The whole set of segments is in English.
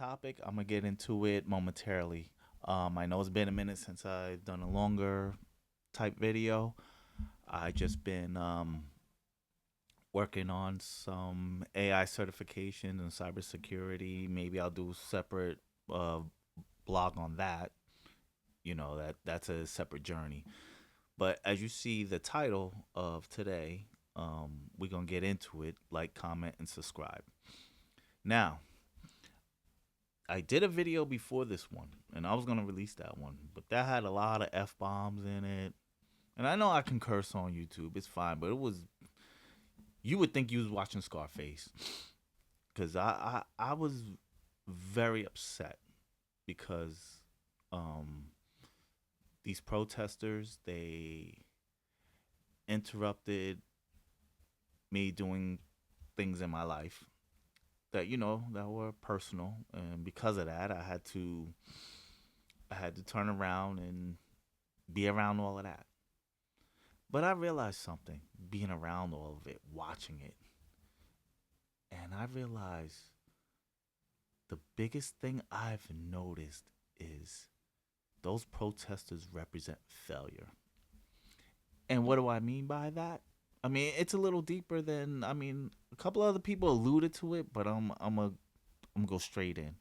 topic. I'm gonna get into it momentarily. I know it's been a minute since I've done a longer type video. I just been working on some AI certification and cybersecurity. Maybe I'll do separate uh, blog on that. That's a separate journey. But as you see the title of today, we're gonna get into it. Like, comment, and subscribe. Now, I did a video before this one, and I was gonna release that one, but that had a lot of f bombs in it. And I know I can curse on YouTube; it's fine. But it was you would think you was watching Scarface, because I was very upset because um these protesters, they interrupted me doing things in my life that that were personal, and because of that, I had to turn around and be around all of that. But I realized something being around all of it, watching it, and I realized the biggest thing I've noticed is those protesters represent failure. And what do I mean by that? I mean, it's a little deeper than, a couple other people alluded to it, but I'm gonna go straight in.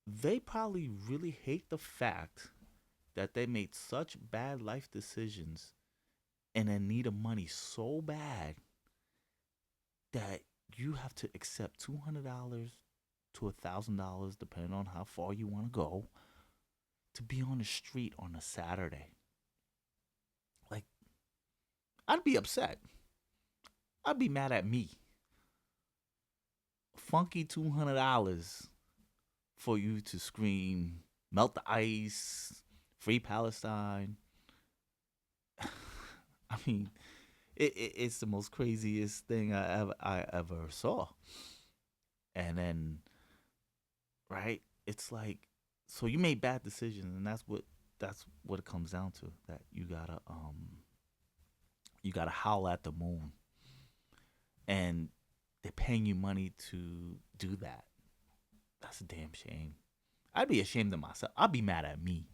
They probably really hate the fact that they made such bad life decisions and in need of money so bad that you have to accept $200 to $1,000, depending on how far you want to go, to be on the street on a Saturday. Like, I'd be upset. I'd be mad at me. Funky $200 for you to scream, melt the ice, free Palestine. I mean, it's the most craziest thing I ever saw. And then, right, it's like, so you made bad decisions, and that's what it comes down to. That you gotta howl at the moon, and they're paying you money to do that. That's a damn shame. I'd be ashamed of myself. I'd be mad at me.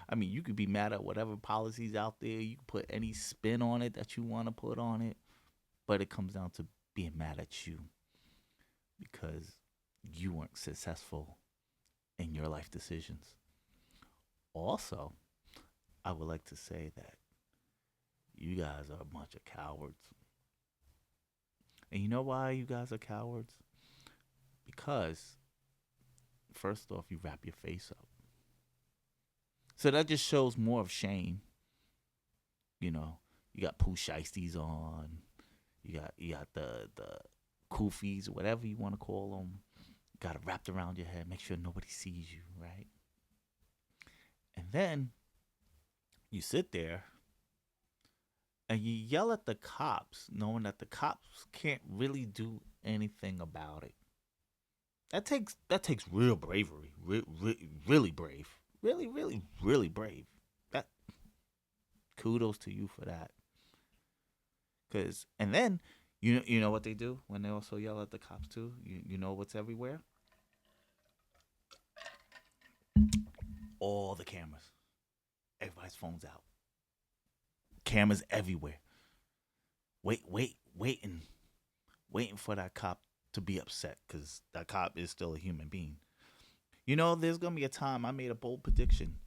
I mean, you could be mad at whatever policies out there. You can put any spin on it that you want to put on it, but it comes down to being mad at you because you weren't successful in your life decisions. Also, I would like to say that you guys are a bunch of cowards. And you know why you guys are cowards? Because, first off, you wrap your face up. So that just shows more of shame. You know, you got poo shiesties on. You got the kufis, whatever you want to call them. Got it wrapped around your head. Make sure nobody sees you, right? And then you sit there and you yell at the cops, knowing that the cops can't really do anything about it. That takes real bravery, really brave, really brave. That kudos to you for that. Cause and then you know what they do when they also yell at the cops too. You know what's everywhere? All the cameras. Everybody's phones out. Cameras everywhere. Waiting for that cop to be upset because that cop is still a human being. There's gonna be a time. I made a bold prediction.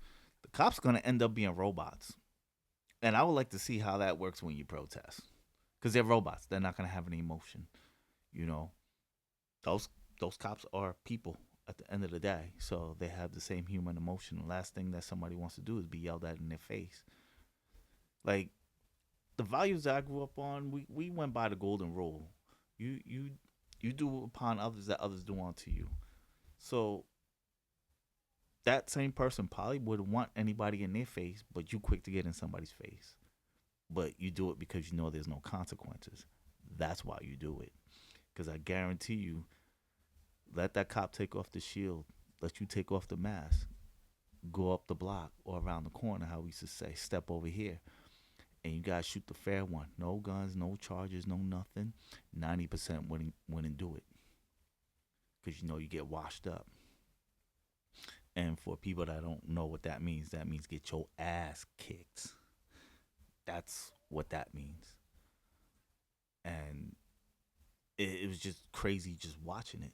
The cops gonna end up being robots, and I would like to see how that works when you protest, because they're robots. They're not gonna have any emotion. You know, those those cops are people at the end of the day, so they have the same human emotion. The last thing that somebody wants to do is be yelled at in their face. Like, the values that I grew up on, we went by the golden rule. You do upon others that others do unto you. So that same person probably would want anybody in their face, but you quick to get in somebody's face. But you do it because you know there's no consequences. That's why you do it. Because I guarantee you, let that cop take off the shield, let you take off the mask, go up the block or around the corner, how we used to say, step over here, and you guys shoot the fair one. No guns, no charges, no nothing. 90% wouldn't do it. because you get washed up. And for people that don't know what that means get your ass kicked. That's what that means. And it was just crazy just watching it.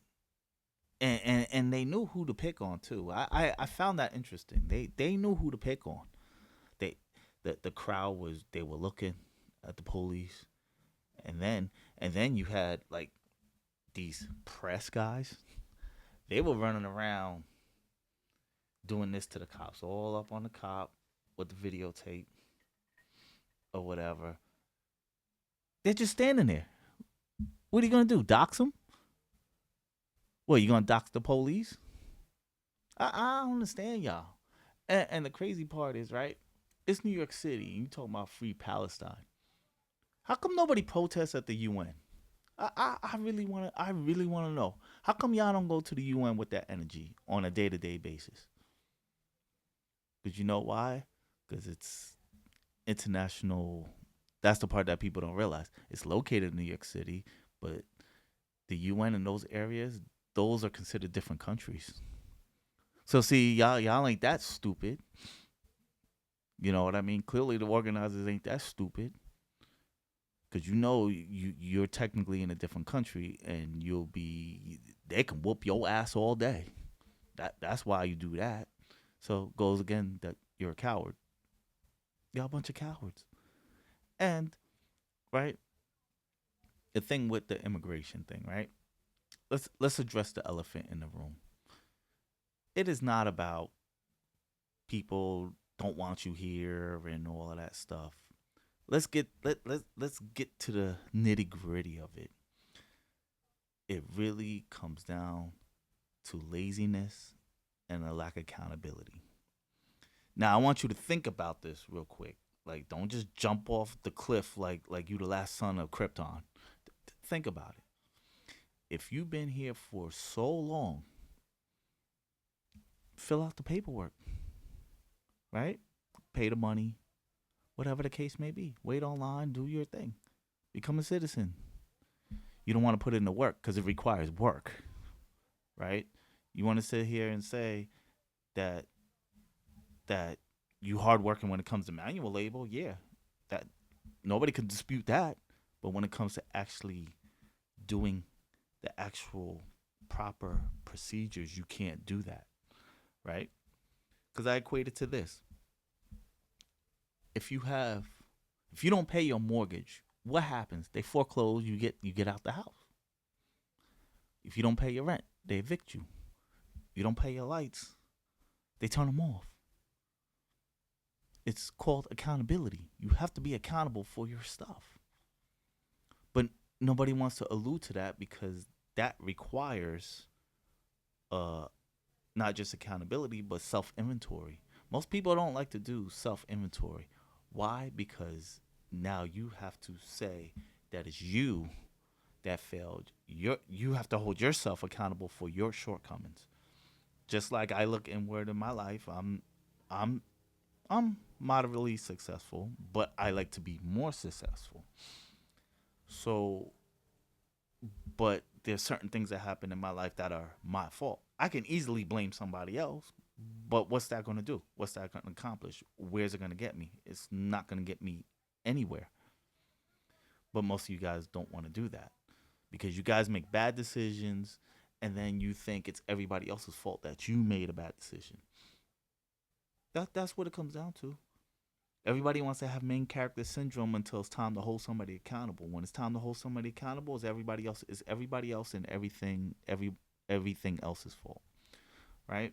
And they knew who to pick on too. I found that interesting. They knew who to pick on. They the crowd was they were looking at the police, and then you had like these press guys. They were running around doing this to the cops, all up on the cop with the videotape or whatever. They're just standing there. What are you gonna do? Dox them? What, you gonna dox the police? I don't understand y'all. And the crazy part is, right? It's New York City. You talking about free Palestine? How come nobody protests at the UN? I really wanna know. How come y'all don't go to the UN with that energy on a day-to-day basis? Because you know why? Because it's international. That's the part that people don't realize. It's located in New York City, but the UN in those areas, those are considered different countries. So see, y'all ain't that stupid. You know what I mean? Clearly, the organizers ain't that stupid, because you're technically in a different country, and they can whoop your ass all day. That's why you do that. So it goes again that you're a coward. Y'all a bunch of cowards. And right, the thing with the immigration thing, right? Let's address the elephant in the room. It is not about people don't want you here and all of that stuff. Let's get to the nitty gritty of it. It really comes down to laziness and a lack of accountability. Now I want you to think about this real quick. Like, don't just jump off the cliff like you the last son of Krypton. Think about it. If you've been here for so long, fill out the paperwork, right? Pay the money, whatever the case may be. Wait online, do your thing, become a citizen. You don't want to put in the work because it requires work, right? You want to sit here and say that that you hardworking when it comes to manual labor, yeah, that nobody can dispute that. But when it comes to actually doing the actual proper procedures, you can't do that, right? Because I equate it to this: if you have, if you don't pay your mortgage, what happens? They foreclose. You get out the house. If you don't pay your rent, they evict you. You don't pay your lights, they turn them off. It's called accountability. You have to be accountable for your stuff. But nobody wants to allude to that because that requires uh not just accountability but self inventory. Most people don't like to do self inventory. Why? Because now you have to say that it's you that failed. You have to hold yourself accountable for your shortcomings. Just like I look inward in my life, I'm I'm moderately successful, but I like to be more successful. So, but there's certain things that happen in my life that are my fault. I can easily blame somebody else, but what's that going to do? What's that going to accomplish? Where's it going to get me? It's not going to get me anywhere. But most of you guys don't want to do that because you guys make bad decisions and then you think it's everybody else's fault that you made a bad decision. That's what it comes down to. Everybody wants to have main character syndrome until it's time to hold somebody accountable. When it's time to hold somebody accountable, is everybody else and everything else's fault, right?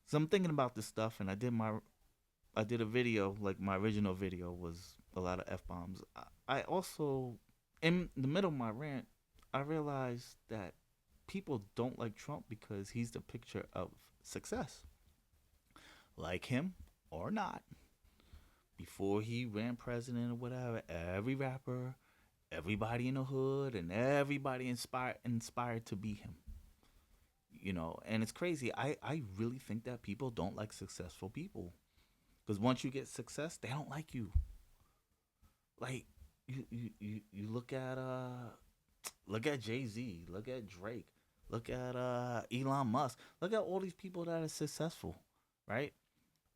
So I'm thinking about this stuff, and I did a video, like my original video was a lot of f bombs. I also, in the middle of my rant, I realized that people don't like Trump because he's the picture of success. Like him or not, before he ran president or whatever, every rapper, everybody in the hood, and everybody inspired to be him. And it's crazy. I really think that people don't like successful people because once you get success, they don't like you. Like you look at Jay-Z, look at Drake. Look at Elon Musk. Look at all these people that are successful, right?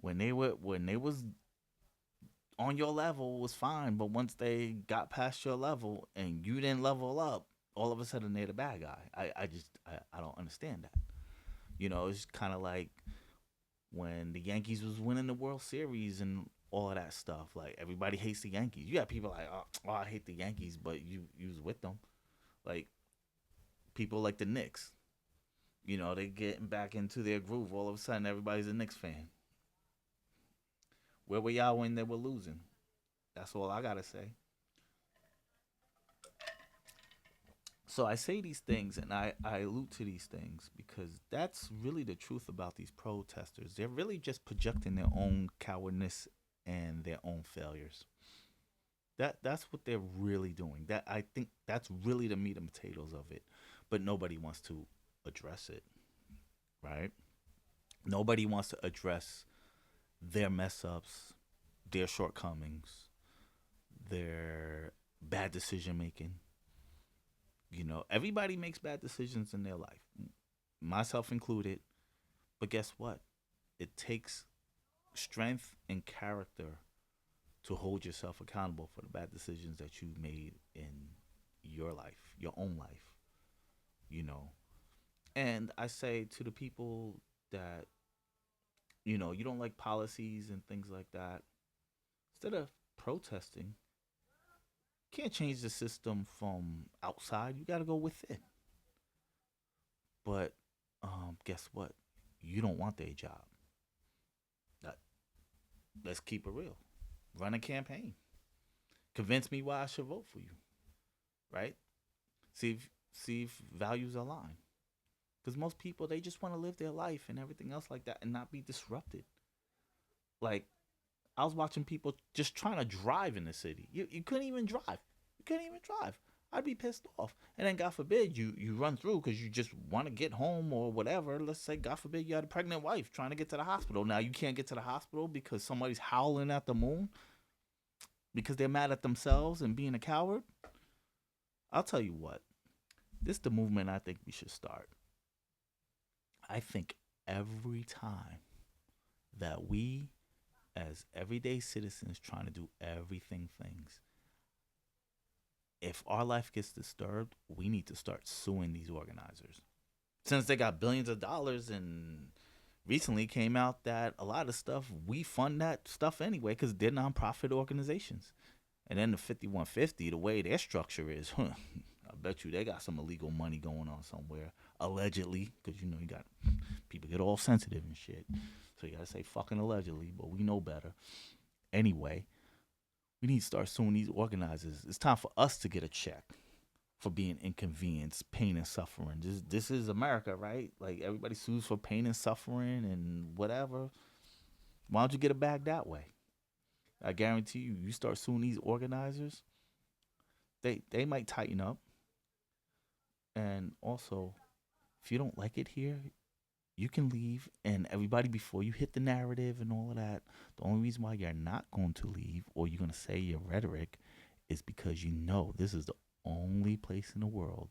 When they was on your level was fine, but once they got past your level and you didn't level up, all of a sudden they're the bad guy. I don't understand that. It's kind of like when the Yankees was winning the World Series and all of that stuff. Like everybody hates the Yankees. You got people like, oh, I hate the Yankees, but you was with them. Like people like the Knicks. They getting back into their groove. All of a sudden, everybody's a Knicks fan. Where were y'all when they were losing? That's all I gotta say. So I say these things and I allude to these things because that's really the truth about these protesters. They're really just projecting their own cowardness and their own failures. That's what they're really doing. That I think that's really the meat and potatoes of it. But nobody wants to address it, right? Nobody wants to address their mess ups, their shortcomings, their bad decision making. Everybody makes bad decisions in their life, myself included. But guess what? It takes strength and character to hold yourself accountable for the bad decisions that you made in your life, your own life, you know. And I say to the people that, you don't like policies and things like that, instead of protesting, you can't change the system from outside. You got to go within. But guess what? You don't want their job. That, let's keep it real. Run a campaign. Convince me why I should vote for you. Right? See if values align. Because most people they just want to live their life and everything else like that and not be disrupted. Like I was watching people just trying to drive in the city. You couldn't even drive. You couldn't even drive. I'd be pissed off. And then God forbid you run through because you just want to get home or whatever. Let's say God forbid you had a pregnant wife trying to get to the hospital. Now you can't get to the hospital because somebody's howling at the moon because they're mad at themselves and being a coward. I'll tell you what. This is the movement I think we should start. I think every time that we as everyday citizens trying to do everything things. If our life gets disturbed, we need to start suing these organizers. Since they got billions of dollars and recently came out that a lot of stuff we fund that stuff anyway because they're nonprofit organizations. And then the 5150, the way their structure is, I bet you they got some illegal money going on somewhere, allegedly, because you got people get all sensitive and shit. So you gotta say fucking allegedly, but we know better. Anyway, we need to start suing these organizers. It's time for us to get a check for being inconvenienced, pain and suffering. This is America, right? Like everybody sues for pain and suffering and whatever. Why don't you get a bag that way? I guarantee you, you start suing these organizers, they might tighten up. And also, if you don't like it here, you can leave. And everybody, before you hit the narrative and all of that, the only reason why you're not going to leave or you're going to say your rhetoric is because you know this is the only place in the world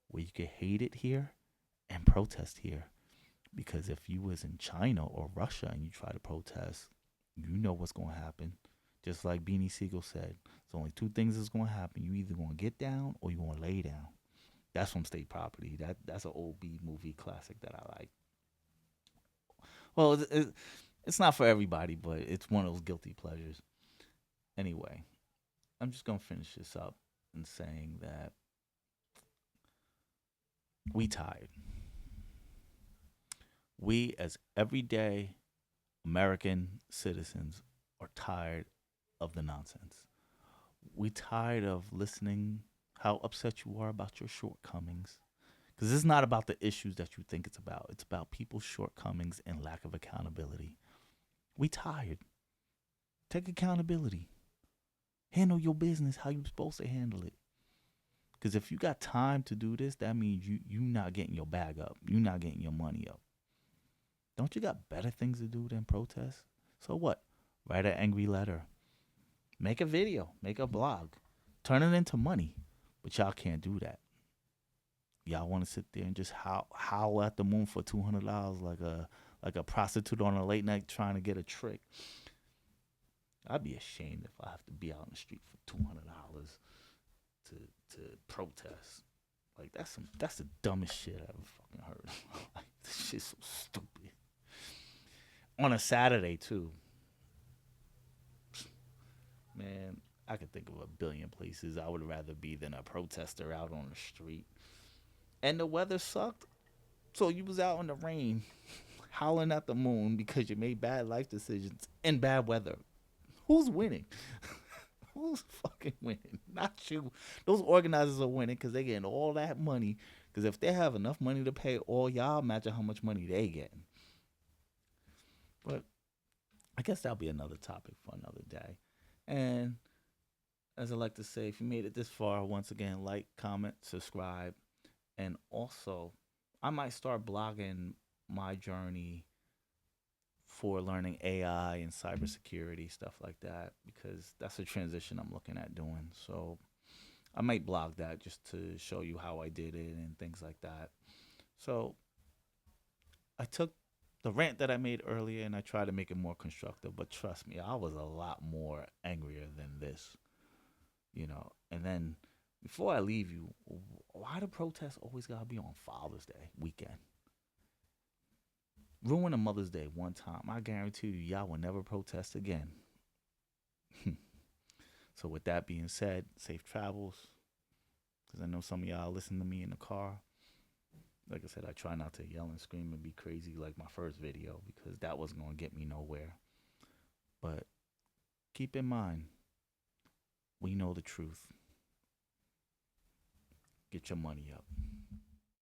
where you can hate it here and protest here. Because if you was in China or Russia and you try to protest, you know what's going to happen. Just like Beanie Siegel said, there's only two things that's going to happen. You either going to get down or you going to lay down. That's from State Property. That's an old B movie classic that I like. Well, it's not for everybody, but it's one of those guilty pleasures. Anyway, I'm just gonna finish this up and saying that we tired. We as everyday American citizens are tired of the nonsense. We tired of listening how upset you are about your shortcomings. Because this is not about the issues that you think it's about. It's about people's shortcomings and lack of accountability. We tired. Take accountability. Handle your business how you're supposed to handle it. Because if you got time to do this, that means you not getting your bag up. You not getting your money up. Don't you got better things to do than protest? So what? Write an angry letter. Make a video. Make a blog. Turn it into money. But y'all can't do that. Y'all want to sit there and just howl at the moon for $200 like a prostitute on a late night trying to get a trick. I'd be ashamed if I have to be out in the street for $200 to protest. Like that's the dumbest shit I ever fucking heard. Like this shit's so stupid. On a Saturday too, man. I could think of a billion places I would rather be than a protester out on the street. And the weather sucked, so you was out in the rain, howling at the moon because you made bad life decisions in bad weather. Who's winning? Who's fucking winning? Not you. Those organizers are winning because they getting all that money. Because if they have enough money to pay all y'all, imagine how much money they getting. But I guess that'll be another topic for another day. And as I like to say, if you made it this far, once again, like, comment, subscribe, and also I might start blogging my journey for learning AI and cybersecurity stuff like that because that's a transition I'm looking at doing. So I might blog that just to show you how I did it and things like that. So I took the rant that I made earlier and I tried to make it more constructive, but trust me, I was a lot more angrier than this, you know. And then before I leave you, why do protests always gotta be on Father's Day weekend? Ruin a Mother's Day one time. I guarantee you, y'all will never protest again. So, with that being said, safe travels. Because I know some of y'all listen to me in the car. Like I said, I try not to yell and scream and be crazy like my first video because that wasn't going to get me nowhere. But keep in mind, we know the truth. Get your money up.